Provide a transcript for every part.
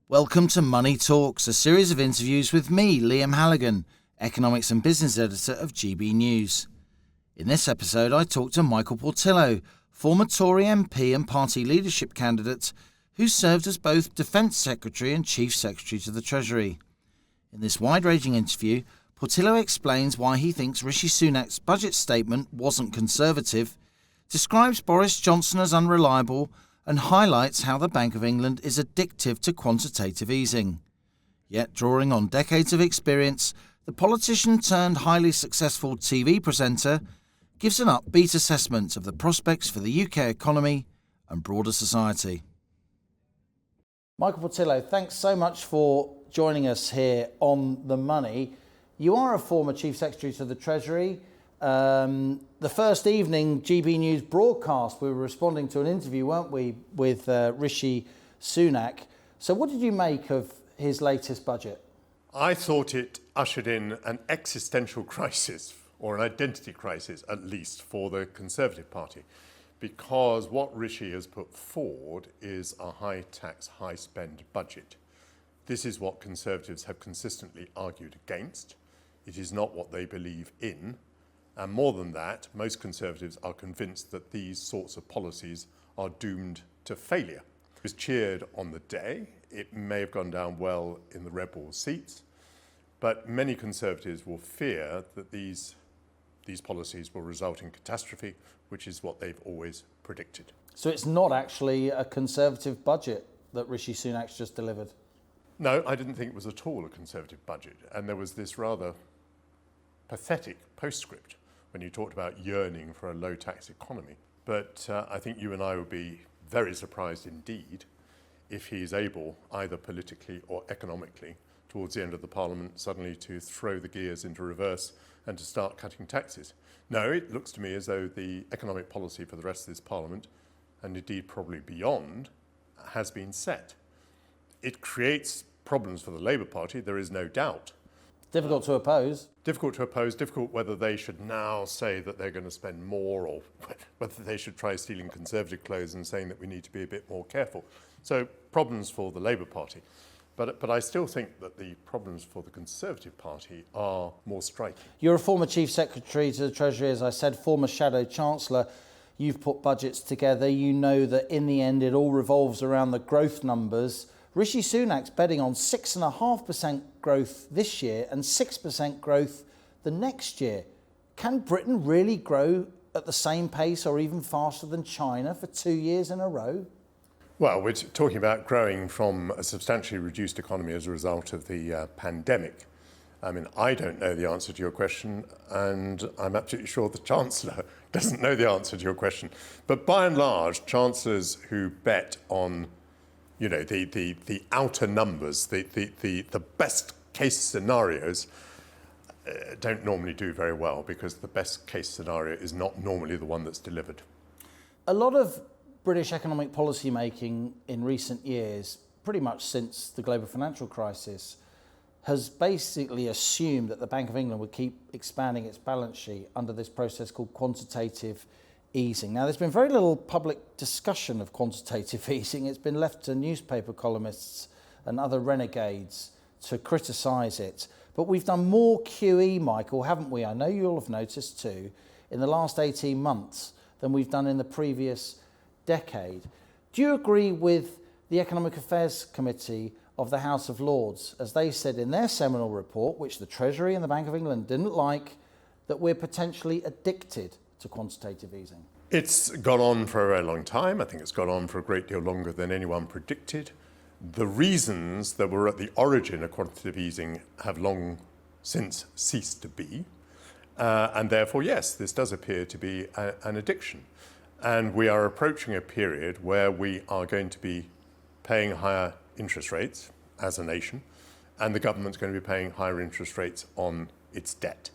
Welcome to Money Talks, a series of interviews with me, Liam Halligan, Economics and Business Editor of GBNews. In this episode, I talk to Michael Portillo, former Tory MP and party leadership candidate who served as both Defence Secretary and Chief Secretary to the Treasury. In this wide-ranging interview, Portillo explains why he thinks Rishi Sunak's budget statement wasn't conservative, describes Boris Johnson as unreliable, and highlights how the Bank of England is addictive to quantitative easing. Yet, drawing on decades of experience, the politician turned highly successful TV presenter gives an upbeat assessment of the prospects for the UK economy and broader society. Michael Portillo, thanks so much for joining us here on The Money. You are a former Chief Secretary to the Treasury. The first evening GBNews broadcast, we were responding to an interview, weren't we, with Rishi Sunak. So what did you make of his latest budget? I thought it ushered in an existential crisis, or an identity crisis at least, for the Conservative Party, because what Rishi has put forward is a high-tax, high-spend budget. This is what Conservatives have consistently argued against. It is not what they believe in. And more than that, most Conservatives are convinced that these sorts of policies are doomed to failure. It was cheered on the day. It may have gone down well in the rebel seats, but many Conservatives will fear that these policies will result in catastrophe, which is what they've always predicted. So it's not actually a Conservative budget that Rishi Sunak's just delivered? No, I didn't think it was at all a Conservative budget. And there was this rather pathetic postscript when you talked about yearning for a low-tax economy. But I think you and I would be very surprised indeed if he is able, either politically or economically, towards the end of the Parliament, suddenly to throw the gears into reverse and to start cutting taxes. No, it looks to me as though the economic policy for the rest of this Parliament, and indeed probably beyond, has been set. It creates problems for the Labour Party, there is no doubt. Difficult to oppose. Difficult to oppose, difficult whether they should now say that they're going to spend more or whether they should try stealing Conservative clothes and saying that we need to be a bit more careful. So problems for the Labour Party. But I still think that the problems for the Conservative Party are more striking. You're a former Chief Secretary to the Treasury, as I said, former Shadow Chancellor. You've put budgets together. You know that in the end it all revolves around the growth numbers. Rishi Sunak's betting on 6.5% growth this year and 6% growth the next year. Can Britain really grow at the same pace or even faster than China for 2 years in a row? Well, we're talking about growing from a substantially reduced economy as a result of the pandemic. I mean, I don't know the answer to your question, and I'm absolutely sure the Chancellor doesn't know the answer to your question. But by and large, Chancellors who bet on the outer numbers, the best case scenarios, don't normally do very well, because the best case scenario is not normally the one that's delivered. A lot of British economic policy making in recent years, pretty much since the global financial crisis, has basically assumed that the Bank of England would keep expanding its balance sheet under this process called quantitative easing. Now, there's been very little public discussion of quantitative easing. It's been left to newspaper columnists and other renegades to criticise it. But we've done more QE, Michael, haven't we? I know you'll have noticed too, in the last 18 months than we've done in the previous decade. Do you agree with the Economic Affairs Committee of the House of Lords, as they said in their seminal report, which the Treasury and the Bank of England didn't like, that we're potentially addicted to quantitative easing? It's gone on for a very long time. I think it's gone on for a great deal longer than anyone predicted. The reasons that were at the origin of quantitative easing have long since ceased to be. And therefore, yes, this does appear to be an addiction. And we are approaching a period where we are going to be paying higher interest rates as a nation, and the government's going to be paying higher interest rates on its debt.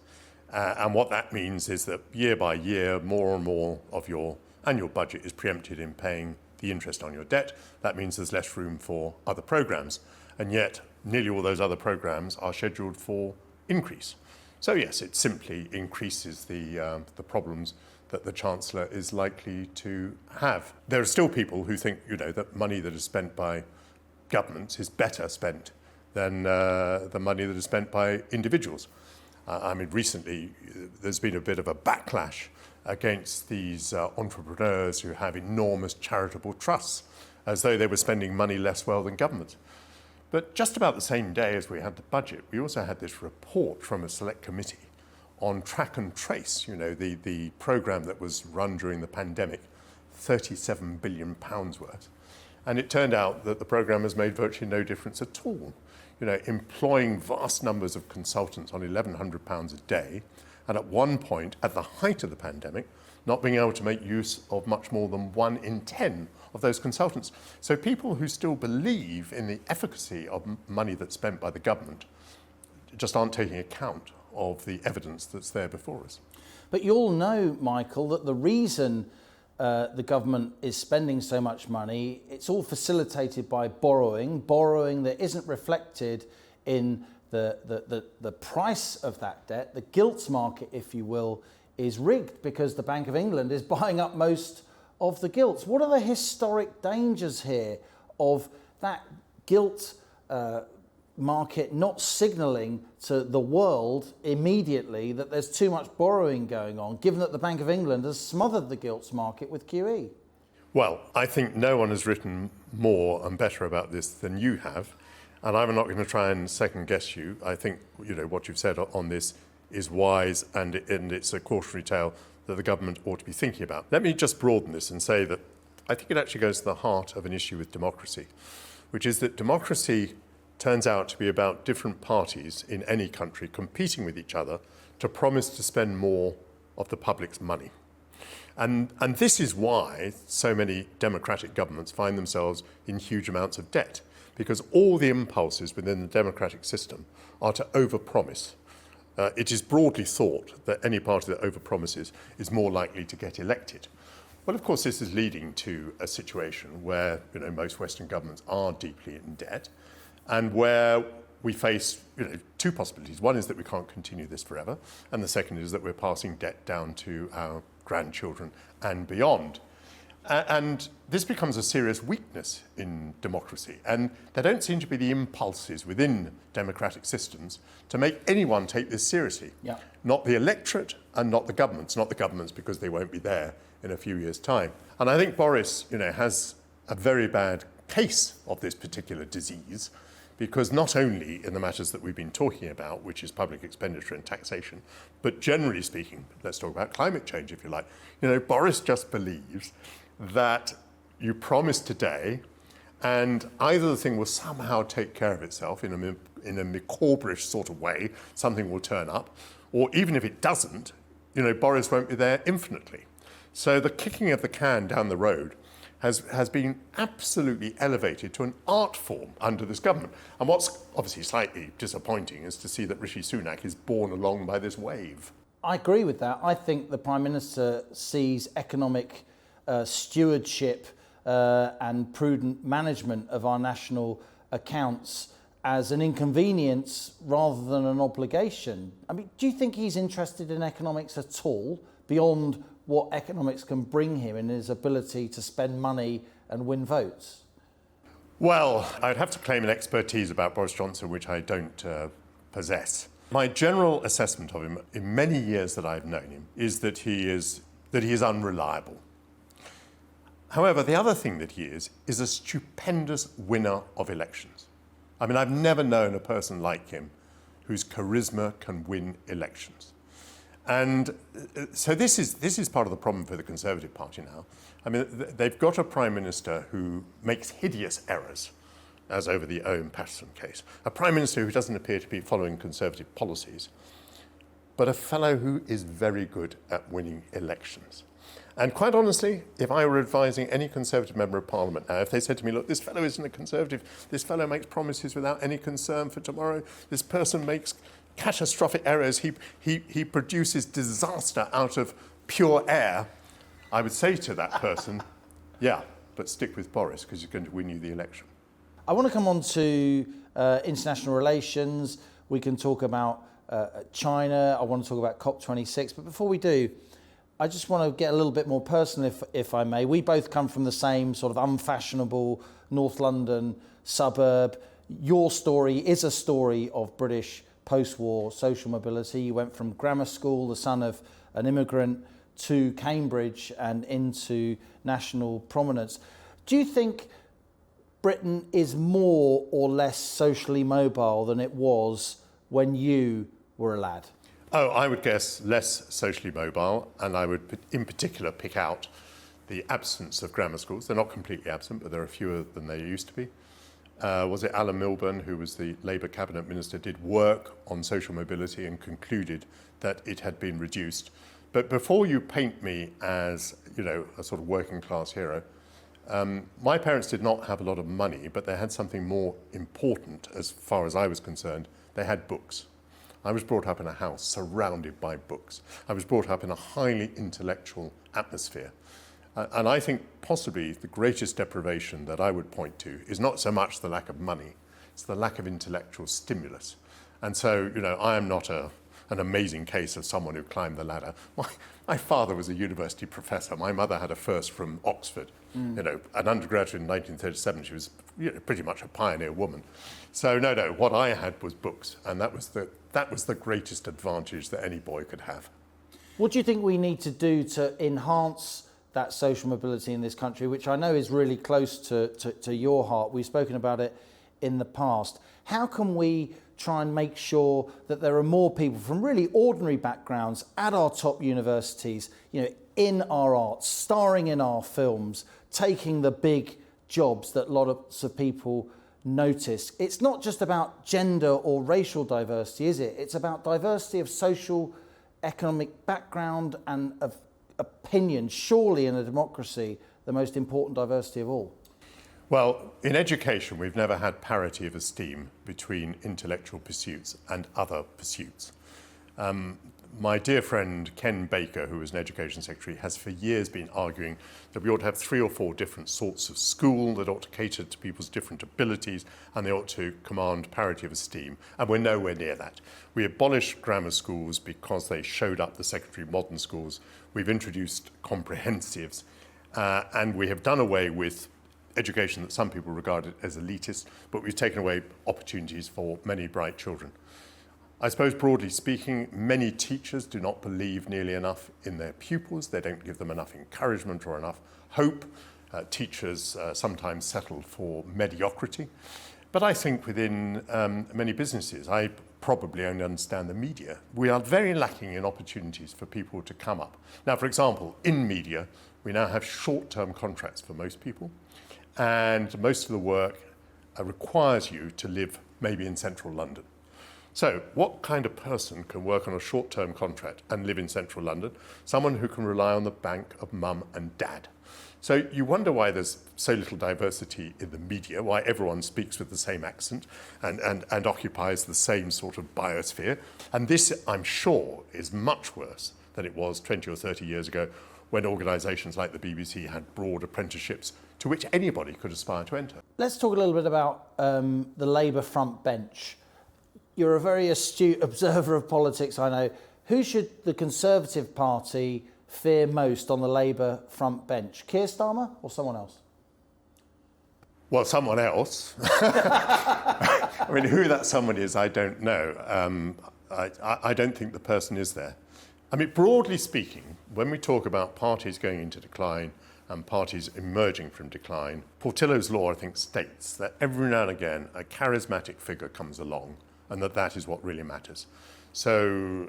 And what that means is that year by year, more and more of your annual budget is preempted in paying the interest on your debt. That means there's less room for other programs. And yet, nearly all those other programs are scheduled for increase. So yes, it simply increases the problems that the Chancellor is likely to have. There are still people who think, that money that is spent by governments is better spent than the money that is spent by individuals. Recently there's been a bit of a backlash against these entrepreneurs who have enormous charitable trusts, as though they were spending money less well than governments. But just about the same day as we had the budget, we also had this report from a select committee on track and trace, the programme that was run during the pandemic, £37 billion worth. And it turned out that the programme has made virtually no difference at all. Employing vast numbers of consultants on £1,100 a day, and at one point, at the height of the pandemic, not being able to make use of much more than 1 in 10 of those consultants. So people who still believe in the efficacy of money that's spent by the government just aren't taking account of the evidence that's there before us. But you all know, Michael, that the reason the government is spending so much money, it's all facilitated by borrowing that isn't reflected in the price of that debt. The gilts market, if you will, is rigged because the Bank of England is buying up most of the gilts. What are the historic dangers here of that gilt market not signalling to the world immediately that there's too much borrowing going on, given that the Bank of England has smothered the gilts market with QE? Well, I think no one has written more and better about this than you have, and I'm not going to try and second guess you. I think what you've said on this is wise, and it's a cautionary tale that the government ought to be thinking about. Let me just broaden this and say that I think it actually goes to the heart of an issue with democracy, which is that democracy turns out to be about different parties in any country competing with each other to promise to spend more of the public's money. And this is why so many democratic governments find themselves in huge amounts of debt, because all the impulses within the democratic system are to overpromise. It is broadly thought that any party that overpromises is more likely to get elected. Well, of course, this is leading to a situation where most Western governments are deeply in debt, and where we face two possibilities. One is that we can't continue this forever, and the second is that we're passing debt down to our grandchildren and beyond. And this becomes a serious weakness in democracy, and there don't seem to be the impulses within democratic systems to make anyone take this seriously. Yeah. Not the electorate and not the governments. Not the governments because they won't be there in a few years' time. And I think Boris, has a very bad case of this particular disease, because not only in the matters that we've been talking about, which is public expenditure and taxation, but generally speaking, let's talk about climate change if you like. Boris just believes that you promise today and either the thing will somehow take care of itself in a Micorbrish sort of way, something will turn up, or even if it doesn't, Boris won't be there infinitely. So the kicking of the can down the road has been absolutely elevated to an art form under this government. And what's obviously slightly disappointing is to see that Rishi Sunak is borne along by this wave. I agree with that. I think the Prime Minister sees economic stewardship and prudent management of our national accounts as an inconvenience rather than an obligation. Do you think he's interested in economics at all, beyond what economics can bring him in his ability to spend money and win votes? Well, I'd have to claim an expertise about Boris Johnson, which I don't possess. My general assessment of him in many years that I've known him is that he is unreliable. However, the other thing that he is a stupendous winner of elections. I've never known a person like him whose charisma can win elections. And so this is part of the problem for the Conservative Party now. They've got a Prime Minister who makes hideous errors, as over the Owen Paterson case. A Prime Minister who doesn't appear to be following Conservative policies, but a fellow who is very good at winning elections. And quite honestly, if I were advising any Conservative member of Parliament now, if they said to me, look, this fellow isn't a Conservative, this fellow makes promises without any concern for tomorrow, this person makes catastrophic errors, he produces disaster out of pure air, I would say to that person, yeah, but stick with Boris because he's going to win you the election. I want to come on to international relations. We can talk about China. I want to talk about COP26. But before we do, I just want to get a little bit more personal, if I may. We both come from the same sort of unfashionable North London suburb. Your story is a story of British post-war social mobility. You went from grammar school, the son of an immigrant, to Cambridge and into national prominence. Do you think Britain is more or less socially mobile than it was when you were a lad? Oh, I would guess less socially mobile, and I would in particular pick out the absence of grammar schools. They're not completely absent, but there are fewer than they used to be. Was it Alan Milburn, who was the Labour cabinet minister, did work on social mobility and concluded that it had been reduced. But before you paint me as, a sort of working class hero, my parents did not have a lot of money, but they had something more important as far as I was concerned. They had books. I was brought up in a house surrounded by books. I was brought up in a highly intellectual atmosphere. And I think possibly the greatest deprivation that I would point to is not so much the lack of money, it's the lack of intellectual stimulus. And so, I am not an amazing case of someone who climbed the ladder. My father was a university professor. My mother had a first from Oxford. An undergraduate in 1937. She was pretty much a pioneer woman. So no, what I had was books, and that was the greatest advantage that any boy could have. What do you think we need to do to enhance that social mobility in this country, which I know is really close to your heart? We've spoken about it in the past. How can we try and make sure that there are more people from really ordinary backgrounds at our top universities, in our arts, starring in our films, taking the big jobs that lots of people notice? It's not just about gender or racial diversity, is it? It's about diversity of social, economic background and of opinion. Surely in a democracy, the most important diversity of all. Well, in education, we've never had parity of esteem between intellectual pursuits and other pursuits. My dear friend Ken Baker, who was an education secretary, has for years been arguing that we ought to have 3 or 4 different sorts of school that ought to cater to people's different abilities, and they ought to command parity of esteem. And we're nowhere near that. We abolished grammar schools because they showed up the secondary modern schools. We've introduced comprehensives, and we have done away with education that some people regarded as elitist, but we've taken away opportunities for many bright children. I suppose, broadly speaking, many teachers do not believe nearly enough in their pupils. They don't give them enough encouragement or enough hope. Teachers sometimes settle for mediocrity. But I think within many businesses, I probably only understand the media, we are very lacking in opportunities for people to come up. Now, for example, in media, we now have short-term contracts for most people, and most of the work requires you to live maybe in central London. So what kind of person can work on a short-term contract and live in central London? Someone who can rely on the bank of mum and dad. So you wonder why there's so little diversity in the media, why everyone speaks with the same accent and occupies the same sort of biosphere. And this, I'm sure, is much worse than it was 20 or 30 years ago, when organisations like the BBC had broad apprenticeships to which anybody could aspire to enter. Let's talk a little bit about the Labour front bench. You're a very astute observer of politics, I know. Who should the Conservative Party fear most on the Labour front bench? Keir Starmer or someone else? Well, someone else. I mean, who that someone is, I don't know. I don't think the person is there. I mean, broadly speaking, when we talk about parties going into decline and parties emerging from decline, Portillo's law, I think, states that every now and again a charismatic figure comes along, and that is what really matters. So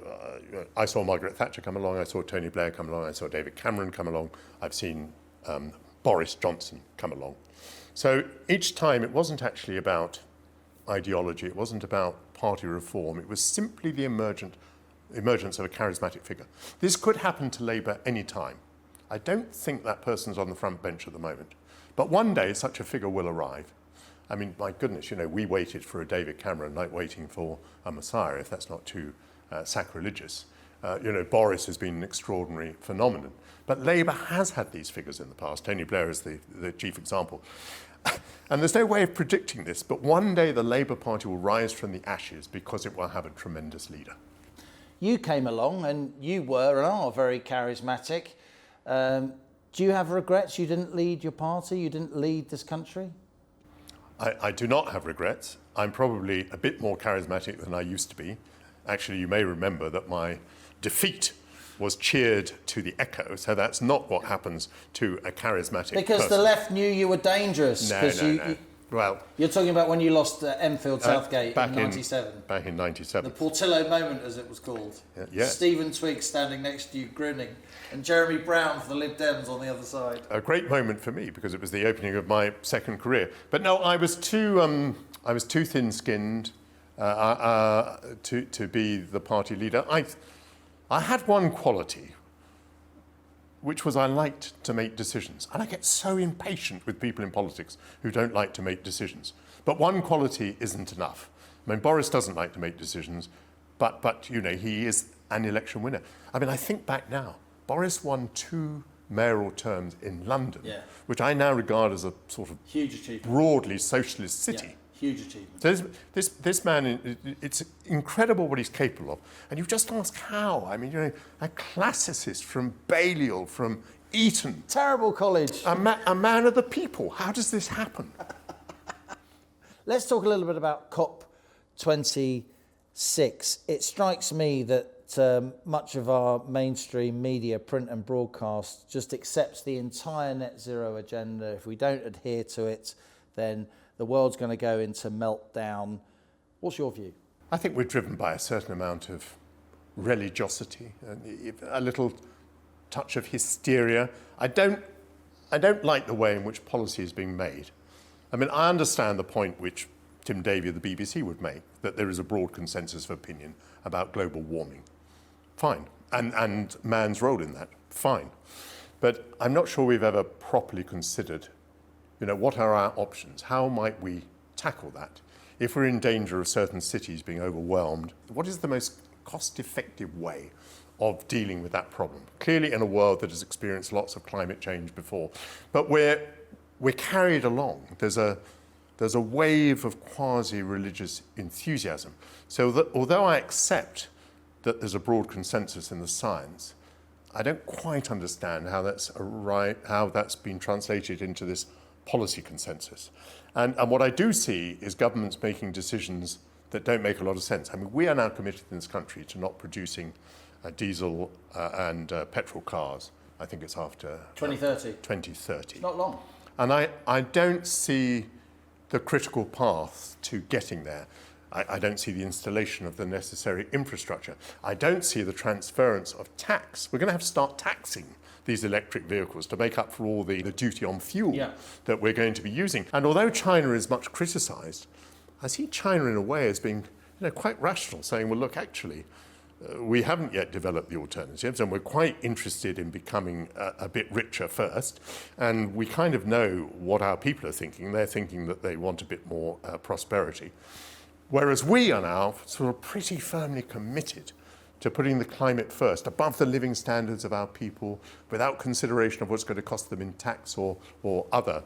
I saw Margaret Thatcher come along, I saw Tony Blair come along, I saw David Cameron come along, I've seen Boris Johnson come along. So each time it wasn't actually about ideology, it wasn't about party reform, it was simply the emergence of a charismatic figure. This could happen to Labour any time. I don't think that person's on the front bench at the moment. But one day such a figure will arrive. I mean, my goodness, we waited for a David Cameron like waiting for a Messiah, if that's not too sacrilegious. Boris has been an extraordinary phenomenon. But Labour has had these figures in the past. Tony Blair is the chief example. And there's no way of predicting this, but one day the Labour Party will rise from the ashes because it will have a tremendous leader. you came along and you were and are very charismatic. Do you have regrets you didn't lead your party, you didn't lead this country? I do not have regrets. I'm probably a bit more charismatic than I used to be. Actually, you may remember that my defeat was cheered to the echo, so that's not what happens to a charismatic Because person. the left knew you were dangerous. No. Well, you're talking about when you lost Enfield Southgate in '97. Back in '97. The Portillo moment, as it was called. Yeah. Stephen Twigg standing next to you grinning, and Jeremy Brown for the Lib Dems on the other side. A great moment for me because it was the opening of my second career. But no, I was too thin-skinned to be the party leader. I had one quality, which was I liked to make decisions. And I get so impatient with people in politics who don't like to make decisions. But one quality isn't enough. I mean, Boris doesn't like to make decisions, but you know, he is an election winner. I mean, I think back now, Boris won 2 mayoral terms in London, which I now regard as a sort of huge achievement, broadly socialist city. Yeah. Huge achievement. So this man, it's incredible what he's capable of. And you just ask how. I mean, you know, a classicist from Balliol, from Eton. Terrible college. A man of the people. How does this happen? Let's talk a little bit about COP26. It strikes me that much of our mainstream media, print and broadcast, just accepts the entire net zero agenda. If we don't adhere to it, then the world's going to go into meltdown. What's your view? I think we're driven by a certain amount of religiosity, a little touch of hysteria. I don't like the way in which policy is being made. I mean, I understand the point which Tim Davie of the BBC would make, that there is a broad consensus of opinion about global warming. Fine. And man's role in that. Fine. But I'm not sure we've ever properly considered, you know, what are our options? How might we tackle that? If we're in danger of certain cities being overwhelmed, what is the most cost-effective way of dealing with that problem? Clearly in a world that has experienced lots of climate change before. But we're carried along. There's a wave of quasi-religious enthusiasm. So that although I accept that there's a broad consensus in the science, I don't quite understand how that's been translated into this policy consensus. And what I do see is governments making decisions that don't make a lot of sense. I mean, we are now committed in this country to not producing diesel and petrol cars. I think it's after 2030. 2030. It's not long. And I don't see the critical path to getting there. I don't see the installation of the necessary infrastructure. I don't see the transference of tax. We're going to have to start taxing these electric vehicles to make up for all the duty on fuel that we're going to be using. And although China is much criticised, I see China in a way as being, you know, quite rational, saying, well, look, actually, we haven't yet developed the alternatives, and we're quite interested in becoming a bit richer first. And we kind of know what our people are thinking. They're thinking that they want a bit more prosperity. Whereas we are now sort of pretty firmly committed to putting the climate first, above the living standards of our people, without consideration of what's going to cost them in tax or other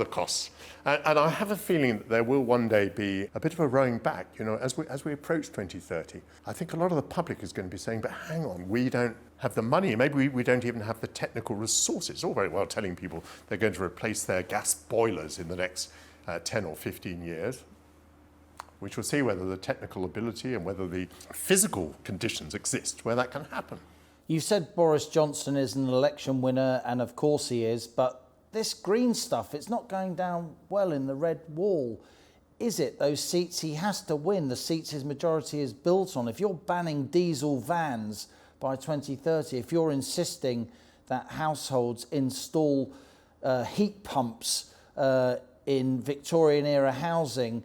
costs. And I have a feeling that there will one day be a bit of a rowing back, you know, as we approach 2030. I think a lot of the public is going to be saying, but hang on, we don't have the money, maybe we don't even have the technical resources. It's all very well telling people they're going to replace their gas boilers in the next 10 or 15 years. We shall see whether the technical ability and whether the physical conditions exist where that can happen. You said Boris Johnson is an election winner, and of course he is, but this green stuff, it's not going down well in the red wall, is it? Those seats he has to win, the seats his majority is built on. If you're banning diesel vans by 2030, if you're insisting that households install heat pumps in Victorian-era housing,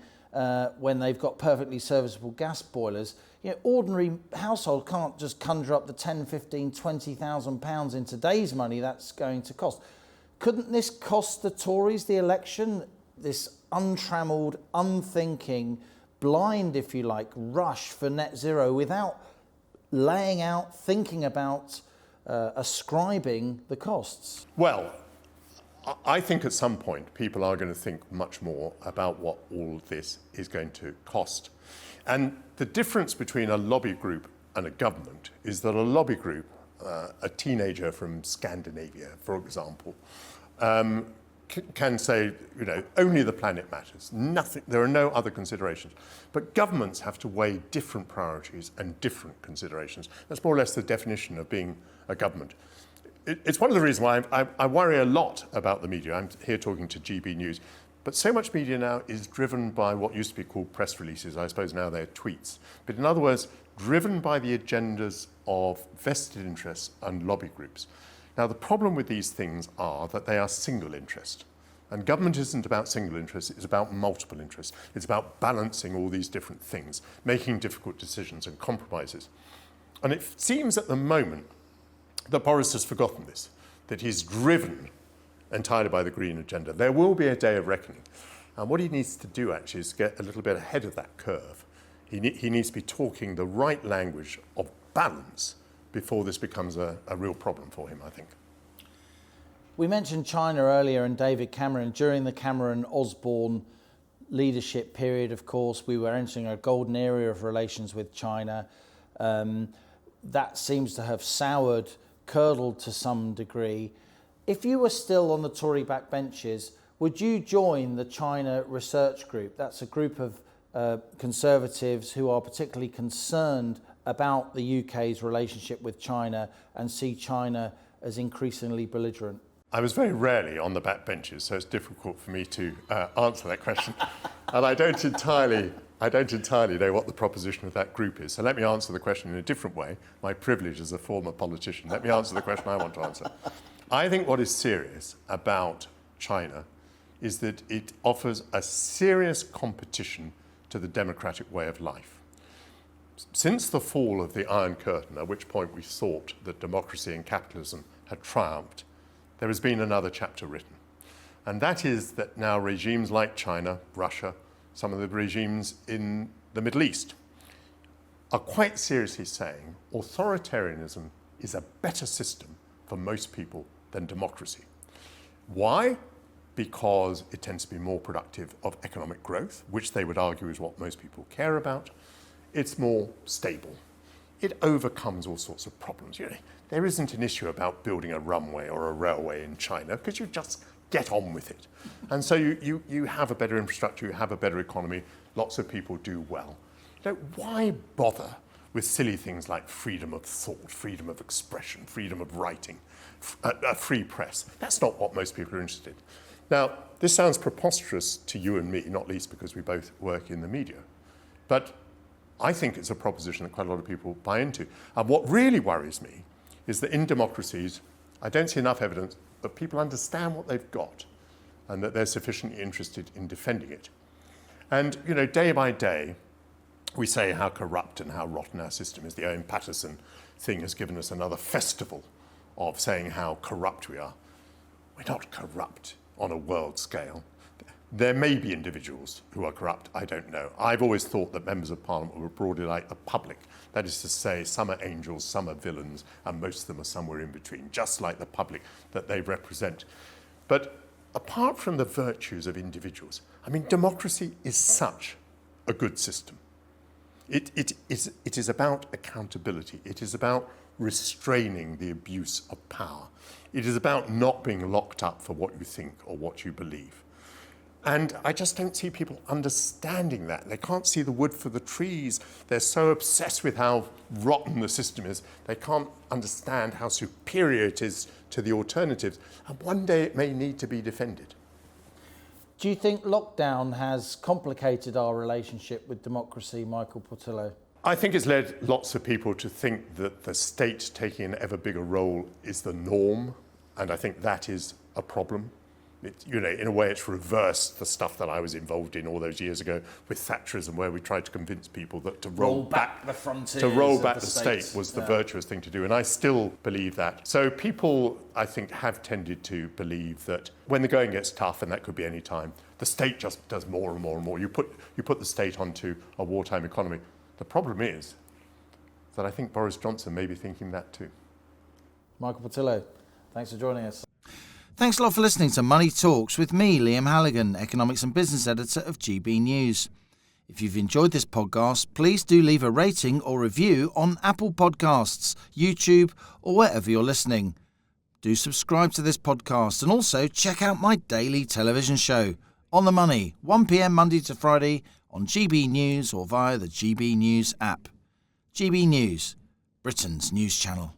when they've got perfectly serviceable gas boilers, you know, ordinary household can't just conjure up the 10, 15, 20,000 pounds in today's money that's going to cost. Couldn't this cost the Tories the election? This untrammelled, unthinking, blind, if you like, rush for net zero without laying out, thinking about, ascribing the costs? Well, I think at some point people are going to think much more about what all this is going to cost. And the difference between a lobby group and a government is that a lobby group, a teenager from Scandinavia, for example, can say, only the planet matters. Nothing. There are no other considerations. But governments have to weigh different priorities and different considerations. That's more or less the definition of being a government. It's one of the reasons why I worry a lot about the media. I'm here talking to GBNews. But so much media now is driven by what used to be called press releases. I suppose now they're tweets. But in other words, driven by the agendas of vested interests and lobby groups. Now, the problem with these things are that they are single interest. And government isn't about single interest, it's about multiple interests. It's about balancing all these different things, making difficult decisions and compromises. And it seems at the moment that Boris has forgotten this, that he's driven entirely by the green agenda. There will be a day of reckoning. And what he needs to do actually is get a little bit ahead of that curve. He needs to be talking the right language of balance before this becomes a real problem for him, I think. We mentioned China earlier and David Cameron. During the Cameron-Osborne leadership period, of course, we were entering a golden era of relations with China. That seems to have soured, curdled to some degree. If you were still on the Tory backbenches, would you join the China Research Group? That's a group of Conservatives who are particularly concerned about the UK's relationship with China and see China as increasingly belligerent. I was very rarely on the backbenches, so it's difficult for me to answer that question. And I don't entirely know what the proposition of that group is. So let me answer the question in a different way. My privilege as a former politician. Let me answer the question I want to answer. I think what is serious about China is that it offers a serious competition to the democratic way of life. Since the fall of the Iron Curtain, at which point we thought that democracy and capitalism had triumphed, there has been another chapter written. And that is that now regimes like China, Russia, some of the regimes in the Middle East are quite seriously saying authoritarianism is a better system for most people than democracy. Why? Because it tends to be more productive of economic growth, which they would argue is what most people care about. It's more stable. It overcomes all sorts of problems. There isn't an issue about building a runway or a railway in China because you just get on with it. And so you have a better infrastructure, you have a better economy, lots of people do well. Why bother with silly things like freedom of thought, freedom of expression, freedom of writing, a free press? That's not what most people are interested in. Now, this sounds preposterous to you and me, not least because we both work in the media. But I think it's a proposition that quite a lot of people buy into. And what really worries me is that in democracies, I don't see enough evidence that people understand what they've got and that they're sufficiently interested in defending it. And, day by day, we say how corrupt and how rotten our system is. The Owen Paterson thing has given us another festival of saying how corrupt we are. We're not corrupt on a world scale. There may be individuals who are corrupt, I don't know. I've always thought that members of Parliament were broadly like the public. That is to say, some are angels, some are villains, and most of them are somewhere in between, just like the public that they represent. But apart from the virtues of individuals, democracy is such a good system. It is about accountability. It is about restraining the abuse of power. It is about not being locked up for what you think or what you believe. And I just don't see people understanding that. They can't see the wood for the trees. They're so obsessed with how rotten the system is, they can't understand how superior it is to the alternatives. And one day it may need to be defended. Do you think lockdown has complicated our relationship with democracy, Michael Portillo? I think it's led lots of people to think that the state taking an ever bigger role is the norm, and I think that is a problem. In a way, it's reversed the stuff that I was involved in all those years ago with Thatcherism, where we tried to convince people that to roll back the frontiers, to roll back the state was the virtuous thing to do, and I still believe that. So people, I think, have tended to believe that when the going gets tough, and that could be any time, the state just does more and more and more. You put the state onto a wartime economy. The problem is that I think Boris Johnson may be thinking that too. Michael Portillo, thanks for joining us. Thanks a lot for listening to Money Talks with me, Liam Halligan, Economics and Business Editor of GB News. If you've enjoyed this podcast, please do leave a rating or review on Apple Podcasts, YouTube, or wherever you're listening. Do subscribe to this podcast and also check out my daily television show, On the Money, 1 p.m. Monday to Friday on GB News or via the GB News app. GB News, Britain's news channel.